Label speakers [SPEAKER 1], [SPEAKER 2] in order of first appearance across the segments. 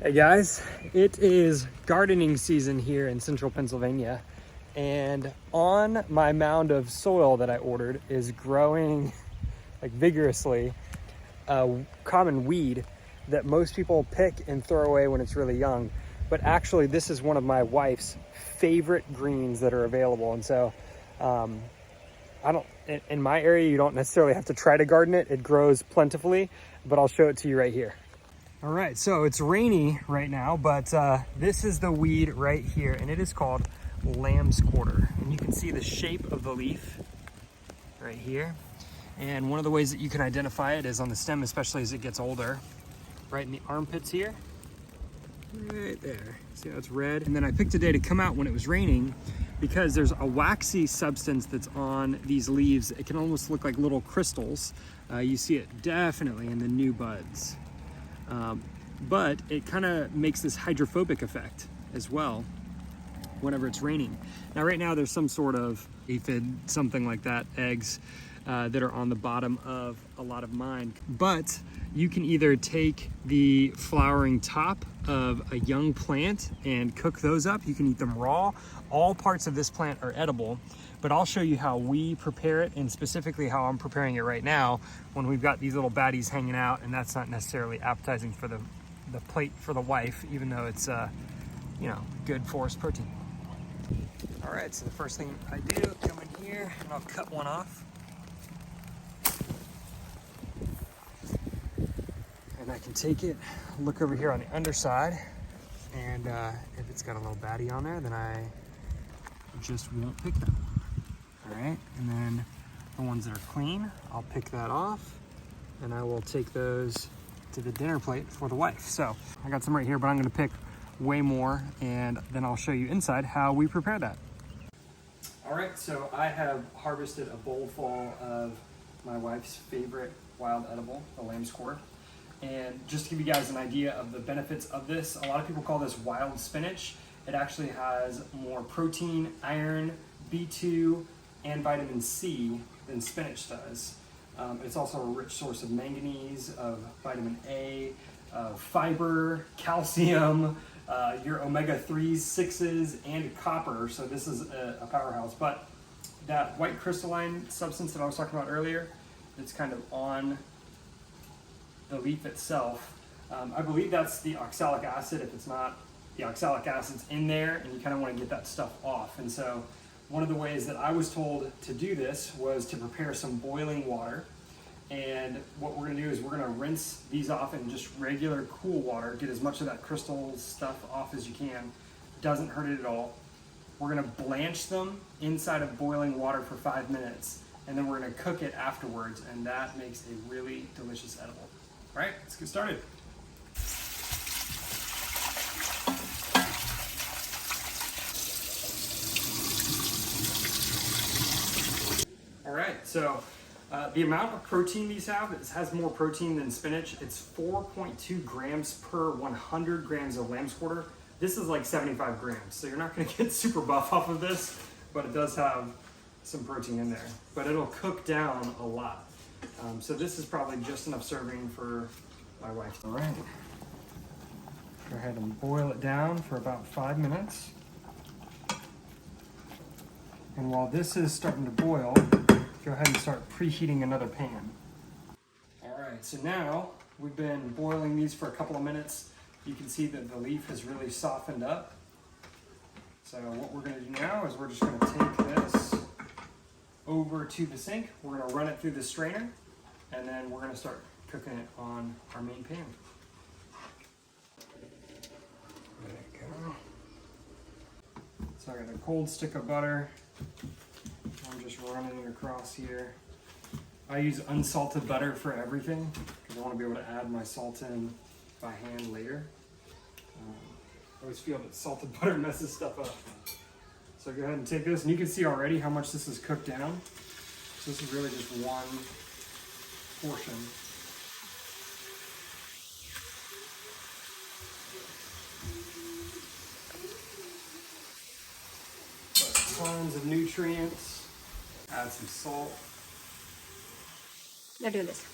[SPEAKER 1] Hey guys, it is gardening season here in central Pennsylvania, and on my mound of soil that I ordered is growing like vigorously a common weed that most people pick and throw away when it's really young. But actually this is one of my wife's favorite greens that are available. And so in my area, you don't necessarily have to try to garden it. It grows plentifully, but I'll show it to you right here. All right, so it's rainy right now, but this is the weed right here, and it is called lamb's quarter. And you can see the shape of the leaf right here. And one of the ways that you can identify it is on the stem, especially as it gets older, right in the armpits here, right there. See how it's red? And then I picked a day to come out when it was raining because there's a waxy substance that's on these leaves. It can almost look like little crystals. You see it definitely in the new buds. But it kind of makes this hydrophobic effect as well whenever it's raining. Now right now there's some sort of aphid, something like that, eggs that are on the bottom of a lot of mine. But you can either take the flowering top of a young plant and cook those up. You can eat them raw. All parts of this plant are edible, but I'll show you how we prepare it, and specifically how I'm preparing it right now when we've got these little baddies hanging out, and that's not necessarily appetizing for the plate for the wife, even though it's good forest protein. All right, so the first thing I do, come in here and I'll cut one off. And I can take it, look over here on the underside, and if it's got a little baddie on there, then I just won't pick that one. All right, and then the ones that are clean, I'll pick that off, and I will take those to the dinner plate for the wife. So I got some right here, but I'm gonna pick way more, and then I'll show you inside how we prepare that. All right, so I have harvested a bowl full of my wife's favorite wild edible, the lamb's quarter. And just to give you guys an idea of the benefits of this, a lot of people call this wild spinach. It actually has more protein, iron, B2, and vitamin C than spinach does. It's also a rich source of manganese, of vitamin A, of fiber, calcium, your omega-3s, 6s, and copper. So this is a powerhouse. But that white crystalline substance that I was talking about earlier, it's kind of on the leaf itself. I believe that's the oxalic acid. If it's not, the oxalic acid's in there, and you kind of want to get that stuff off. And so one of the ways that I was told to do this was to prepare some boiling water. And what we're gonna do is we're gonna rinse these off in just regular cool water, get as much of that crystal stuff off as you can. Doesn't hurt it at all. We're gonna blanch them inside of boiling water for 5 minutes, and then we're gonna cook it afterwards, and that makes a really delicious edible. All right, let's get started. All right, so the amount of protein these have, it has more protein than spinach. It's 4.2 grams per 100 grams of lamb's quarter. This is like 75 grams, so you're not gonna get super buff off of this, but it does have some protein in there. But it'll cook down a lot. So this is probably just enough serving for my wife. All right, go ahead and boil it down for about 5 minutes. And while this is starting to boil, go ahead and start preheating another pan. All right, so now we've been boiling these for a couple of minutes. You can see that the leaf has really softened up. So what we're gonna do now is we're just gonna take this over to the sink. We're gonna run it through the strainer, and then we're gonna start cooking it on our main pan. There you go. So I got a cold stick of butter. I'm just running it across here. I use unsalted butter for everything because I want to be able to add my salt in by hand later. I always feel that salted butter messes stuff up. So go ahead and take this, and you can see already how much this is cooked down. So this is really just one portion. But tons of nutrients. Add some salt.
[SPEAKER 2] Now do this.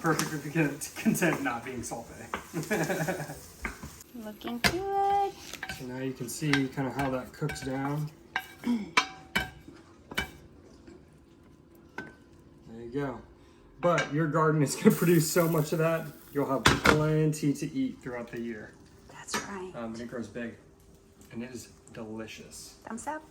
[SPEAKER 1] perfectly content not being salty.
[SPEAKER 2] Looking good.
[SPEAKER 1] So now you can see kind of how that cooks down. There you go. But your garden is going to produce so much of that, you'll have plenty to eat throughout the year.
[SPEAKER 2] That's right.
[SPEAKER 1] And it grows big, and it is delicious.
[SPEAKER 2] Thumbs up.